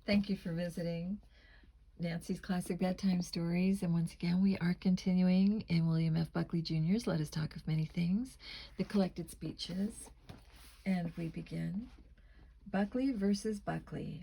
Thank you for visiting Nancy's Classic Bedtime Stories. And once again, we are continuing in William F. Buckley Jr.'s Let Us Talk of Many Things, the collected speeches. And we begin. Buckley versus Buckley.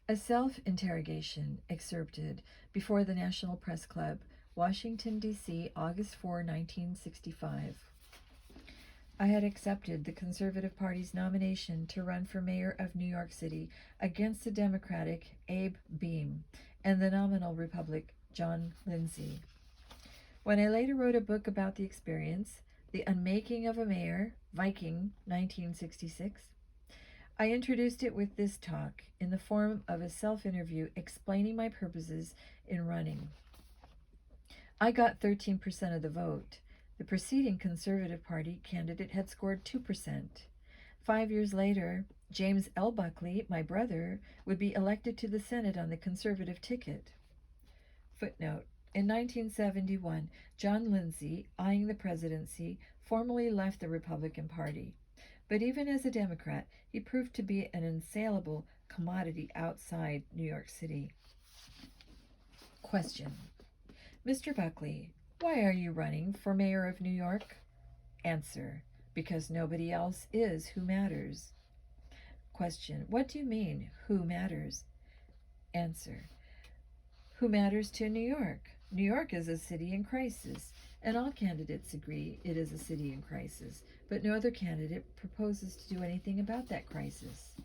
A self-interrogation excerpted before the National Press Club, Washington, D.C., August 4, 1965. I had accepted the Conservative Party's nomination to run for mayor of New York City against the Democratic Abe Beame and the nominal Republican John Lindsay. When I later wrote a book about the experience, The Unmaking of a Mayor, Viking, 1966, I introduced it with this talk in the form of a self-interview explaining my purposes in running. I got 13% of the vote. The preceding Conservative Party candidate had scored 2%. 5 years later, James L. Buckley, my brother, would be elected to the Senate on the Conservative ticket. Footnote: in 1971, John Lindsay, eyeing the presidency, formally left the Republican Party. But even as a Democrat, he proved to be an unsaleable commodity outside New York City. Question: Mr. Buckley, why are you running for mayor of New York? Answer: because nobody else is who matters. Question: what do you mean, who matters? Answer: who matters to New York? New York is a city in crisis, and all candidates agree it is a city in crisis, but no other candidate proposes to do anything about that crisis.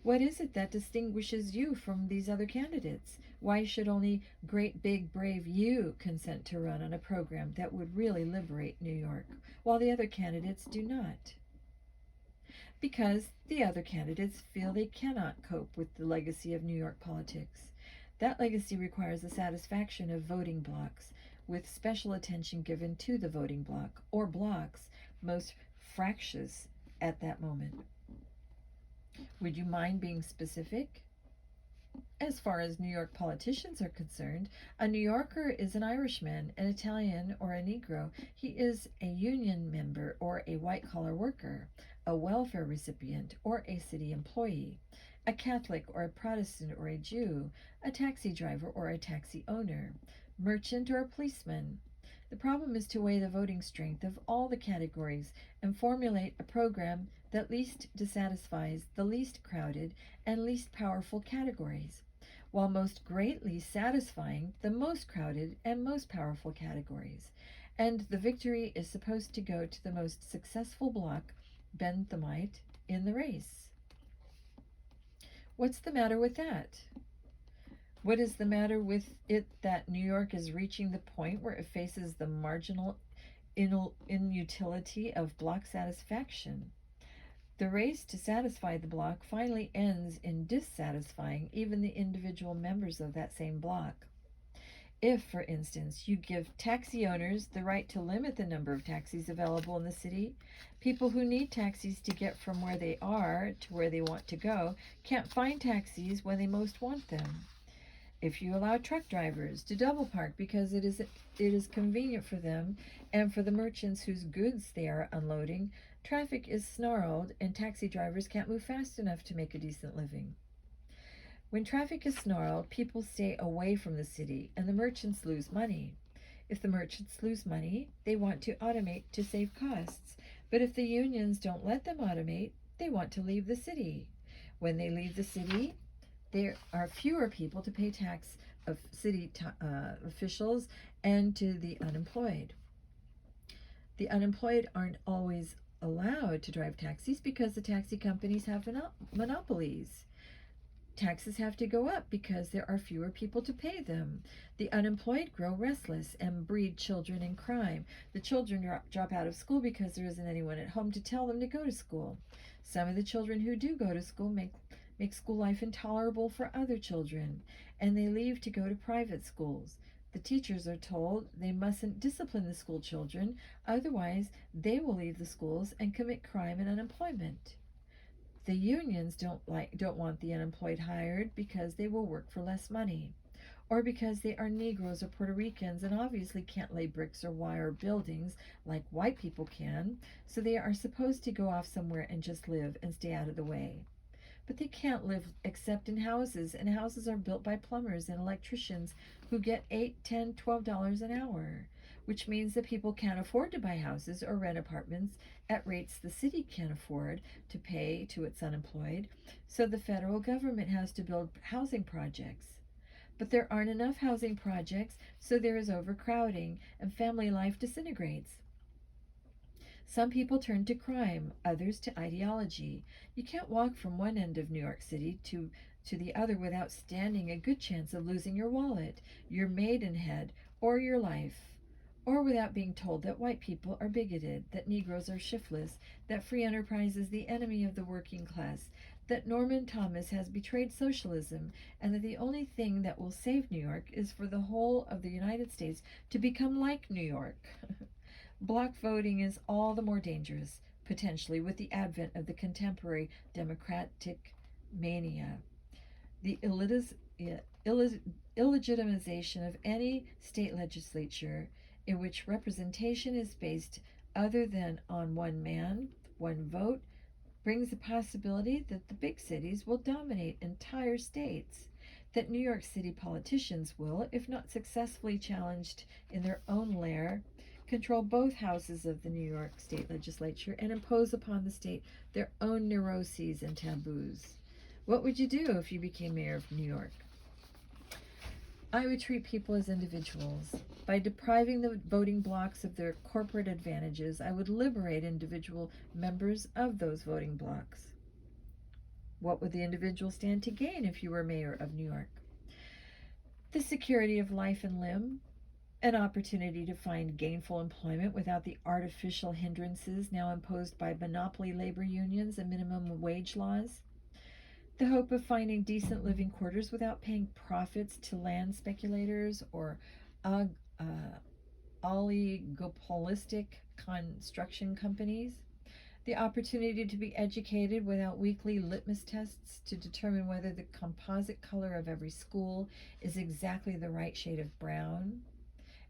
What is it that distinguishes you from these other candidates? Why should only great, big, brave you consent to run on a program that would really liberate New York, while the other candidates do not? Because the other candidates feel they cannot cope with the legacy of New York politics. That legacy requires the satisfaction of voting blocks, with special attention given to the voting block, or blocks, most fractious at that moment. Would you mind being specific? As far as New York politicians are concerned, a New Yorker is an Irishman, an Italian, or a Negro. He is a union member or a white-collar worker, a welfare recipient or a city employee, a Catholic or a Protestant or a Jew, a taxi driver or a taxi owner, merchant or a policeman. The problem is to weigh the voting strength of all the categories and formulate a program that least dissatisfies the least crowded and least powerful categories, while most greatly satisfying the most crowded and most powerful categories. And the victory is supposed to go to the most successful bloc, Benthamite, in the race. What's the matter with that? What is the matter with it that New York is reaching the point where it faces the marginal inutility of block satisfaction? The race to satisfy the block finally ends in dissatisfying even the individual members of that same block. If, for instance, you give taxi owners the right to limit the number of taxis available in the city, people who need taxis to get from where they are to where they want to go can't find taxis when they most want them. If you allow truck drivers to double park because it is convenient for them and for the merchants whose goods they are unloading, traffic is snarled and taxi drivers can't move fast enough to make a decent living. When traffic is snarled, people stay away from the city and the merchants lose money. If the merchants lose money, they want to automate to save costs. But if the unions don't let them automate, they want to leave the city. When they leave the city, there are fewer people to pay tax of city officials and to the unemployed. The unemployed aren't always allowed to drive taxis because the taxi companies have monopolies. Taxes have to go up because there are fewer people to pay them. The unemployed grow restless and breed children in crime. The children drop out of school because there isn't anyone at home to tell them to go to school. Some of the children who do go to school make school life intolerable for other children, and they leave to go to private schools. The teachers are told they mustn't discipline the school children, otherwise they will leave the schools and commit crime and unemployment. The unions don't want the unemployed hired because they will work for less money, or because they are Negroes or Puerto Ricans and obviously can't lay bricks or wire buildings like white people can, so they are supposed to go off somewhere and just live and stay out of the way. but they can't live except in houses, and houses are built by plumbers and electricians who get $8, $10, $12 an hour, which means that people can't afford to buy houses or rent apartments at rates the city can't afford to pay to its unemployed, so the federal government has to build housing projects. But there aren't enough housing projects, so there is overcrowding, and family life disintegrates. Some people turn to crime, others to ideology. You can't walk from one end of New York City to the other without standing a good chance of losing your wallet, your maidenhead, or your life, or without being told that white people are bigoted, that Negroes are shiftless, that free enterprise is the enemy of the working class, that Norman Thomas has betrayed socialism, and that the only thing that will save New York is for the whole of the United States to become like New York. Block voting is all the more dangerous, potentially, with the advent of the contemporary democratic mania. The illegitimization of any state legislature in which representation is based other than on one man, one vote, brings the possibility that the big cities will dominate entire states, that New York City politicians will, if not successfully challenged in their own lair, control both houses of the New York State Legislature and impose upon the state their own neuroses and taboos. What would you do if you became mayor of New York? I would treat people as individuals. By depriving the voting blocks of their corporate advantages, I would liberate individual members of those voting blocks. What would the individual stand to gain if you were mayor of New York? The security of life and limb, an opportunity to find gainful employment without the artificial hindrances now imposed by monopoly labor unions and minimum wage laws, the hope of finding decent living quarters without paying profits to land speculators or oligopolistic construction companies, the opportunity to be educated without weekly litmus tests to determine whether the composite color of every school is exactly the right shade of brown,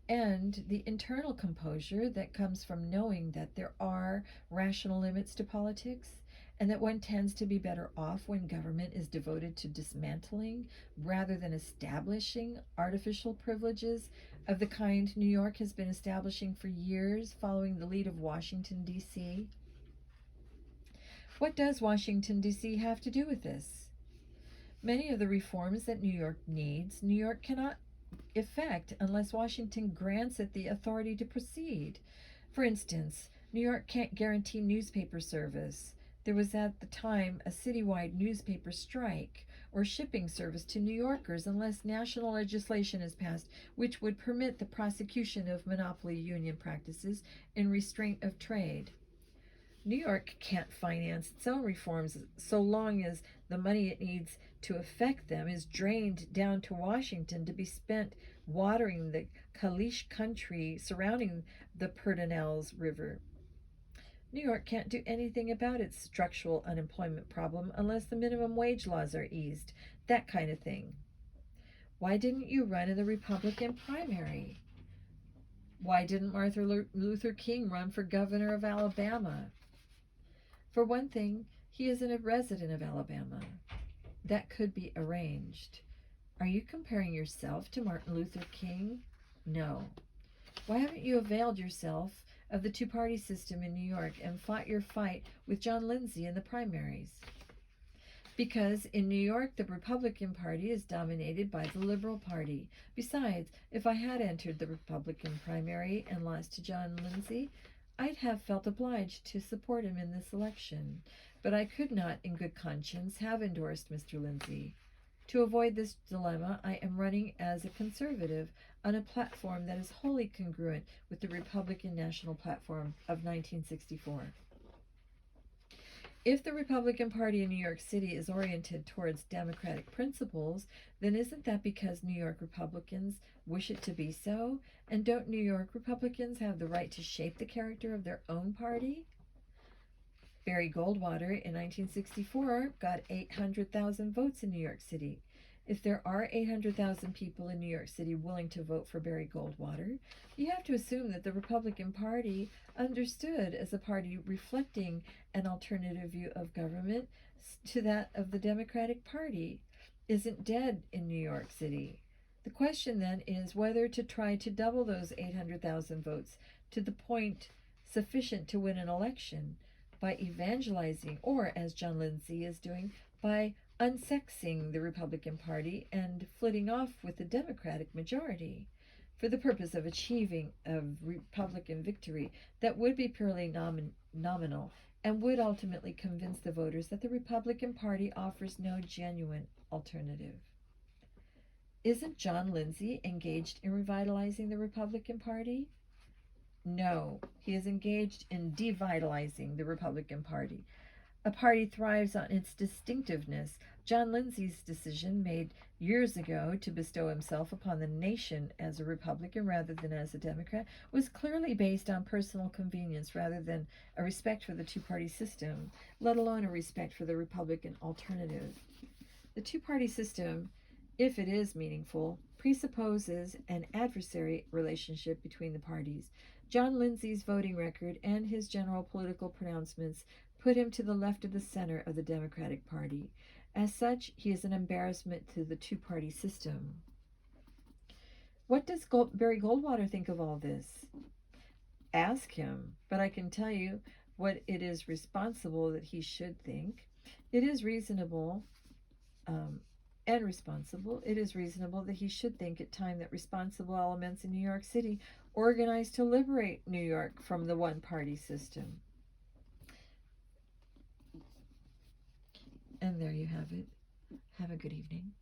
and the internal composure that comes from knowing that there are rational limits to politics and that one tends to be better off when government is devoted to dismantling rather than establishing artificial privileges of the kind New York has been establishing for years following the lead of Washington, D.C. What does Washington, D.C. have to do with this? Many of the reforms that New York needs, New York cannot effect unless Washington grants it the authority to proceed. For instance, New York can't guarantee newspaper service. There was at the time a citywide newspaper strike or shipping service to New Yorkers unless national legislation is passed which would permit the prosecution of monopoly union practices and restraint of trade. New York can't finance its own reforms so long as the money it needs to effect them is drained down to Washington to be spent watering the Kalish country surrounding the Pedernales River. New York can't do anything about its structural unemployment problem unless the minimum wage laws are eased, that kind of thing. Why didn't you run in the Republican primary? Why didn't Martin Luther King run for governor of Alabama? For one thing, he isn't a resident of Alabama. That could be arranged. Are you comparing yourself to Martin Luther King? No. Why haven't you availed yourself of the two-party system in New York and fought your fight with John Lindsay in the primaries? Because in New York, the Republican Party is dominated by the Liberal Party. Besides, if I had entered the Republican primary and lost to John Lindsay, I'd have felt obliged to support him in this election, but I could not, in good conscience, have endorsed Mr. Lindsay. To avoid this dilemma, I am running as a conservative on a platform that is wholly congruent with the Republican National Platform of 1964. If the Republican Party in New York City is oriented towards democratic principles, then isn't that because New York Republicans wish it to be so? And don't New York Republicans have the right to shape the character of their own party? Barry Goldwater in 1964 got 800,000 votes in New York City. If there are 800,000 people in New York City willing to vote for Barry Goldwater, you have to assume that the Republican Party, understood as a party reflecting an alternative view of government to that of the Democratic Party, isn't dead in New York City. The question then is whether to try to double those 800,000 votes to the point sufficient to win an election by evangelizing, or as John Lindsay is doing, by unsexing the Republican Party and flitting off with the Democratic majority for the purpose of achieving a Republican victory that would be purely nominal and would ultimately convince the voters that the Republican Party offers no genuine alternative. Isn't John Lindsay engaged in revitalizing the Republican Party? No, he is engaged in devitalizing the Republican Party. A party thrives on its distinctiveness. John Lindsay's decision, made years ago to bestow himself upon the nation as a Republican rather than as a Democrat, was clearly based on personal convenience rather than a respect for the two-party system, let alone a respect for the Republican alternative. The two-party system, if it is meaningful, presupposes an adversary relationship between the parties. John Lindsay's voting record and his general political pronouncements put him to the left of the center of the Democratic Party. As such, he is an embarrassment to the two-party system. What does Barry Goldwater think of all this? Ask him, but I can tell you what it is responsible that he should think. It is reasonable and responsible. It is reasonable that he should think it time that responsible elements in New York City organized to liberate New York from the one-party system. And there you have it. Have a good evening.